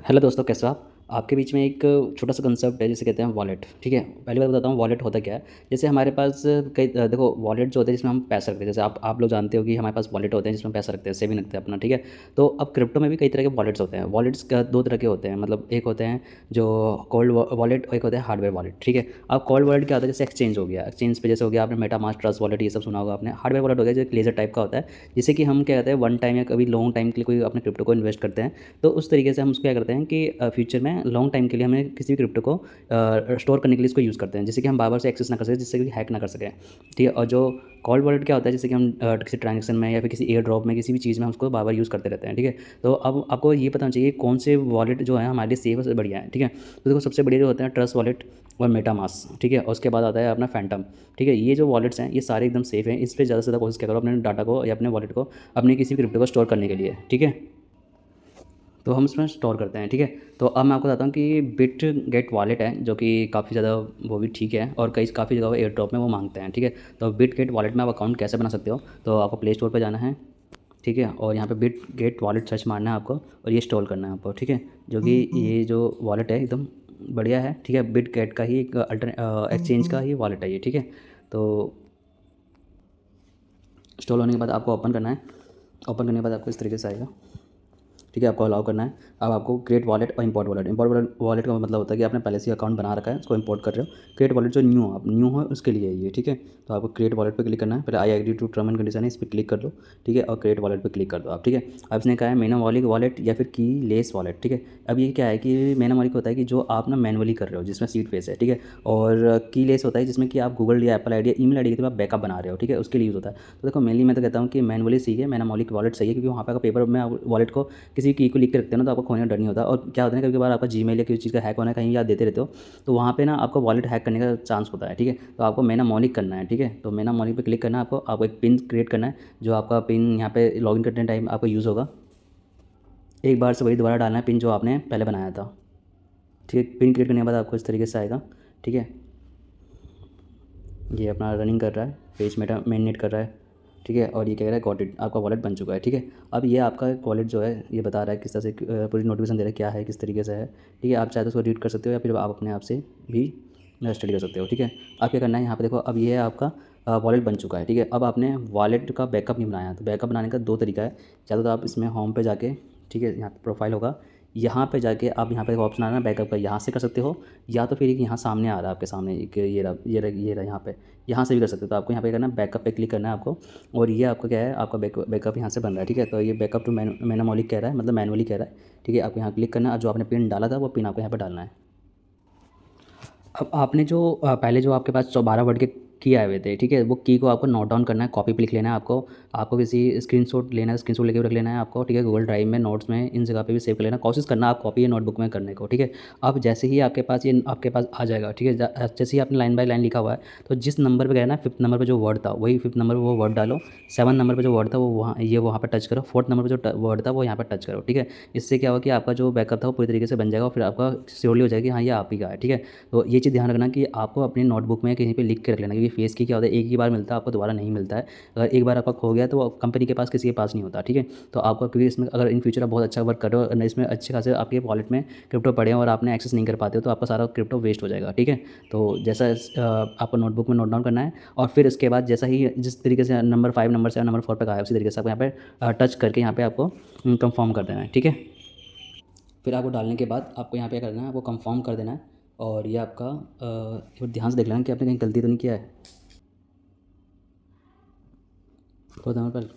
Hello दोस्तों, कैसे हो आप? आपके बीच में एक छोटा सा कंसेप्ट है जिसे कहते हैं वॉलेट। ठीक है, पहली बात बताता हूँ वॉलेट होता क्या है। जैसे हमारे पास कई देखो वॉलेट जो होते हैं जिसमें हम पैसा रखते हैं। जैसे आप लोग जानते हो कि हमारे पास वॉलेट होते हैं जिसमें पैसा रखते हैं, सेविंग रखते हैं अपना। ठीक है, तो अब क्रिप्टो में भी कई तरह के वॉलेट्स होते हैं। वॉलेट्स का दो तरह के होते हैं, मतलब एक होते हैं जो कोल्ड वॉलेट और एक होता है हार्डवेयर वॉलेट। ठीक है, अब कोल्ड वॉलेट क्या होता है, जैसे एक्सचेंज हो गया, एक्सचेंज पे जैसे हो गया आपने मेटामास्क, ट्रस्ट वॉलेट, ये सब सुना होगा आपने। हार्डवेयर वॉलेट हो गया जो एक लेजर टाइप का होता है, जिससे कि हम क्या कहते हैं वन टाइम या कभी लॉन्ग टाइम के लिए कोई अपने क्रिप्टो को इन्वेस्ट करते हैं। तो उस तरीके से हम उसको क्या करते हैं कि फ्यूचर में लॉन्ग टाइम के लिए हमें किसी भी क्रिप्टो को स्टोर करने के लिए इसको यूज़ करते हैं, जिससे कि हम बार बार से एक्सेस ना कर सकें, जिससे कि हैक ना कर सकें। ठीक है, और जो कोल्ड वॉलेट क्या होता है, जैसे कि हम किसी ट्रांजेक्शन में या फिर किसी एयर ड्रॉप में किसी भी चीज़ में हम उसको बार बार यूज़ करते रहते हैं। ठीक है, तो अब आपको ये पता होना चाहिए कौन से वॉलेट जो है हमारे लिए सेफ और बढ़िया है। ठीक है, तो देखो सबसे बढ़िया जो होते हैं ट्रस्ट वॉलेट और मेटामास्क। ठीक है, और उसके बाद आता है अपना फैंटम। ठीक है, ये जो वॉलेट्स हैं ये सारे एकदम सेफ हैं। इस पर ज़्यादा से ज़्यादा कोशिश क्या करो अपने डाटा को या अपने वॉलेट को अपनी किसी भी क्रिप्टो को स्टोर करने के लिए। ठीक है, तो हम इसमें स्टोर करते हैं। ठीक है, तो अब मैं आपको बताता हूँ कि बिट गेट वॉलेट है जो कि काफ़ी ज़्यादा वो भी ठीक है, और कई काफ़ी जगह एयर ड्रॉप में वो मांगते हैं। ठीक है, तो बिट गेट वॉलेट में आप अकाउंट कैसे बना सकते हो, तो आपको प्ले स्टोर पर जाना है। ठीक है, और यहाँ पे बिट गेट वॉलेट सर्च मारना है आपको और ये इंस्टॉल करना है आपको। ठीक है, जो कि ये जो वॉलेट है एकदम बढ़िया है। ठीक है, बिट गेट का ही एक एक्सचेंज का ही वॉलेट है ये। ठीक है, तो इंस्टॉल होने के बाद आपको ओपन करना है। ओपन करने के बाद आपको इस तरीके से आएगा। ठीक है, आपको अलाउ करना है। अब आपको क्रिएट वॉलेट और इंपोर्ट वॉलेट। इंपोर्ट वॉलेट का मतलब होता है कि आपने पहले से अकाउंट बना रखा है, उसको इंपोर्ट कर रहे हो। क्रिएट वॉलेट जो न्यू हो उसके लिए है ये। ठीक है, तो आपको क्रिएट वॉलेट पे क्लिक करना है। पहले I agree to term and condition है, इस पर क्लिक कर दो। ठीक है, और क्रिएट वॉलेट पे क्लिक कर दो आप। ठीक है, अब इसने कहा है मेनामोलिक वॉलेट या फिर की लेस वॉलेट। ठीक है, अब ये क्या है कि मेनामोलिक होता है कि जो आप ना मैनुअली कर रहे हो, जिसमें सीड फेस है। ठीक है, और की लेस होता है जिसमें कि आप गूगल या एप्पल आईडी या ईमेल आईडी के थ्रू आप बैकअप बना रहे हो। ठीक है, उसके लिए यूज़ होता है। तो देखो मेनली मैं तो कहता हूँ कि मैनुअली सही है, मेनामोलिक वॉलेट सही है, क्योंकि वहाँ पर पेपर में वॉलेट को किसी की को लिख के रखते हो ना, तो आपको खोने का डर नहीं होता। और क्या होता है ना, कभी कभार आपका जीमेल या किसी चीज़ का हैक होना है, कहीं याद देते रहते हो, तो वहाँ पे ना आपको वॉलेट हैक करने का चांस होता है। ठीक है, तो आपको मेना मॉनिक करना है। ठीक है, तो मेना मॉनिक पे क्लिक करना है आपको एक पिन क्रिएट करना है, जो आपका पिन यहाँ पे लॉगिन करने टाइम आपको यूज़ होगा। एक बार से वही दोबारा डालना है पिन जो आपने पहले बनाया था। ठीक है, पिन क्रिएट करने के बाद आपको इस तरीके से आएगा। ठीक है, ये अपना रनिंग कर रहा है, पेज मेटा मेननेट कर रहा है। ठीक है, और ये कह रहा है गॉट इट, आपका वॉलेट बन चुका है। ठीक है, अब ये आपका वॉलेट जो है ये बता रहा है किस तरह से पूरी नोटिफिकेशन दे रहा है क्या है किस तरीके से है। ठीक है, आप चाहे तो उसको रीड कर सकते हो या फिर आप अपने आप से भी स्टडी कर सकते हो। ठीक है, अब क्या करना है यहाँ पे देखो, अब ये है आपका वॉलेट बन चुका है। ठीक है, अब आपने वॉलेट का बैकअप नहीं बनाया, तो बैकअप बनाने का दो तरीका है। चाहे तो आप इसमें होम पे जाके, ठीक है, यहाँ पे प्रोफाइल होगा, यहाँ पे जाके आप यहाँ पे ऑप्शन आ रहा है बैकअप का, यहाँ से कर सकते हो। या तो फिर एक यहाँ सामने आ रहा है आपके सामने एक ये रहा यहाँ पे, यहाँ से भी कर सकते हो। तो आपको यहाँ पे करना है बैकअप पे क्लिक करना है आपको, और ये आपका क्या है, आपका बैकअप यहाँ से बन रहा है। ठीक है, तो ये बैकअप टू मैनुअली कह रहा है, मतलब मैनुअली कह रहा है। ठीक है, आपको यहाँ क्लिक करना है और जो आपने पिन डाला था वो पिन आपको यहाँ पर डालना है। अब आपने जो पहले जो आपके पास 12 वर्ड के की आए हुए थे। ठीक है, वो की को आपको नोट डाउन करना है, कॉपी पे लिख लेना है आपको। आपको किसी स्क्रीनशॉट लेना है, स्क्रीनशॉट लेके रख लेना है आपको। ठीक है, गूगल ड्राइव में, नोट्स में, इन जगह पे भी सेव कर लेना। कोशिश करना आप कॉपी या नोटबुक में करने को। ठीक है, अब जैसे ही आपके पास ये आपके पास आ जाएगा। ठीक है, जैसे ही आपने लाइन बाय लाइन लिखा हुआ है, तो जिस नंबर पर गया ना, 5th नंबर पर जो वर्ड था वही 5th नंबर पर वो वर्ड डालो। 7 नंबर पर जो वर्ड था वो वहाँ पर टच करो। 4th नंबर पर जो वर्ड था वो यहाँ पर टच करो। ठीक है, इससे क्या होगा कि आपका जो बैकअप था वो पूरी तरीके से बन जाएगा, और फिर आपका श्योरली हो जाएगा कि हाँ ये आप ही का है। ठीक है, तो ये चीज़ ध्यान रखना कि आपको अपनी नोटबुक में कहीं पे लिख के रख लेना, क्योंकि फेस की क्या होता है, एक ही बार मिलता है आपको, दोबारा नहीं मिलता है। अगर एक बार आपका खो गया तो वो कंपनी के पास किसी के पास नहीं होता। ठीक है, तो आपको, क्योंकि इसमें अगर इन फ्यूचर आप बहुत अच्छा वर्क कर रहे हो और इसमें अच्छे खासे आपके वॉलेट में क्रिप्टो पड़े हैं और आपने एक्सेस नहीं कर पाते हो, तो आपका सारा क्रिप्टो वेस्ट हो जाएगा। ठीक है, तो जैसा आपको नोटबुक में नोट डाउन करना है, और फिर इसके बाद जैसा ही जिस तरीके से नंबर 5 नंबर 7 नंबर 4 पे कहा है, उसी तरीके से आपको यहाँ पे टच करके यहाँ पे आपको कंफर्म कर देना है। ठीक है, फिर आपको डालने के बाद आपको यहाँ पे क्या करना है, आपको कंफर्म कर देना है। और ये आपका एक बार ध्यान से देख लेना कि आपने कहीं गलती तो नहीं किया है। बहुत नंबर पर,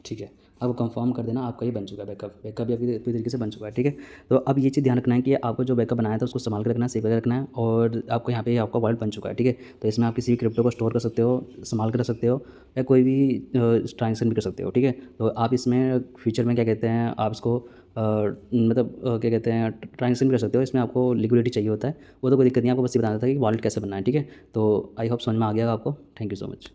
ठीक है, आपको कंफर्म कर देना, आपका ये बन चुका है बैकअप। बैकअप भी आपकी पूरी तरीके से बन चुका है। ठीक है, तो अब ये चीज़ ध्यान रखना है कि आपको जो बैकअप बनाया था उसको संभाल कर रखना है, सेव करके रखना है, और आपको यहाँ पे आपका वॉलेट बन चुका है। ठीक है, तो इसमें आप किसी भी क्रिप्टो को स्टोर कर सकते हो, संभाल कर रख सकते हो, या कोई भी ट्रांजेक्शन भी कर सकते हो। ठीक है, तो आप इसमें फ्यूचर में क्या कहते हैं, आप इसको मतलब क्या कहते हैं, ट्रांजेक्शन भी कर सकते हो। इसमें आपको लिक्विडिटी चाहिए होता है, वो तो कोई दिक्कत नहीं है, आपको बस ये बताना था कि वॉलेट कैसे बनना है। ठीक है, तो आई होप समझ में आ गया आपको। Thank you so much.